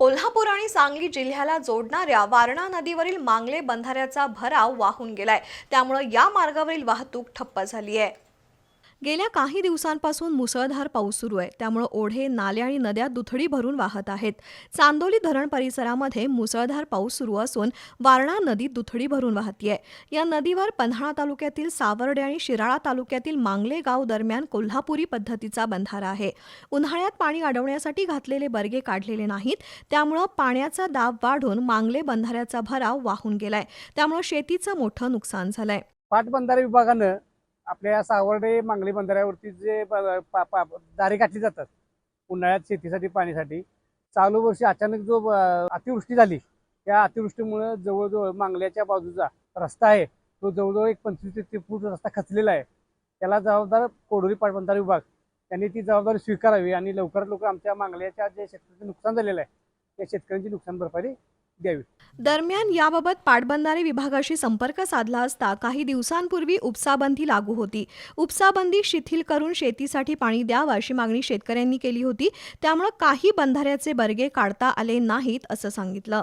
कोल्हापूर आणि सांगली जिल्ह्याला जोडणाऱ्या वारणा नदीवरील मांगले बंधाऱ्याचा भराव वाहून गेलाय। त्यामुळे या मार्गावरील वाहतूक ठप्प झाली आहे। गेल्या काही दिवसांपासून मुसळधार पाऊस सुरू आहे, त्यामुळे ओढे, नाले आणि नद्या दुथडी भरून वाहत आहेत। चांदोली धरण परिसरामध्ये मुसळधार पाऊस सुरू असून वारणा नदी दुथडी भरून वाहतीये। या नदीवर पन्हाळा तालुक्यातील सावर्डे आणि शिराळा तालुक्यातील मांगले गाव दरम्यान कोल्हापुरी पद्धतीचा बंधारा आहे। उन्हाळ्यात पाणी अडवण्यासाठी घातलेले बर्गे काढलेले नाहीत, त्यामुळे पाण्याचा दाब वाढून मांगले बंधाऱ्याचा भराव वाहून गेलाय। त्यामुळे शेतीचं मोठं नुकसान झालंय। पाटबंधारे विभागानं आपल्या सावर्डे मांगली बंधाऱ्यावरती जे दारे घातली जातात उन्हाळ्यात शेतीसाठी पाण्यासाठी, चालू वर्षी अचानक जो अतिवृष्टी झाली, त्या अतिवृष्टीमुळे जवळजवळ मांगल्याच्या बाजूचा रस्ता आहे तो जवळजवळ 25 ते 30 फूट रस्ता खचलेला आहे। त्याला जबाबदार कोडोली पाटबंधारे विभाग त्यांनी ती जबाबदारी स्वीकारावी आणि लवकरात लवकर आमच्या मांगल्याच्या जे शेतकऱ्यांचे नुकसान झालेलं आहे त्या शेतकऱ्यांची नुकसान भरपाई द्यावी। दरम्यान याबाबत पाटबंधारे विभागाशी संपर्क साधला असता काही दिवसांपूर्वी उपसाबंदी लागू होती। उपसाबंदी शिथिल करून शेतीसाठी पाणी द्यावं अशी मागणी शेतकऱ्यांनी केली होती, त्यामुळे काही बंधाऱ्याचे बर्गे काढता आले नाहीत असं सांगितलं।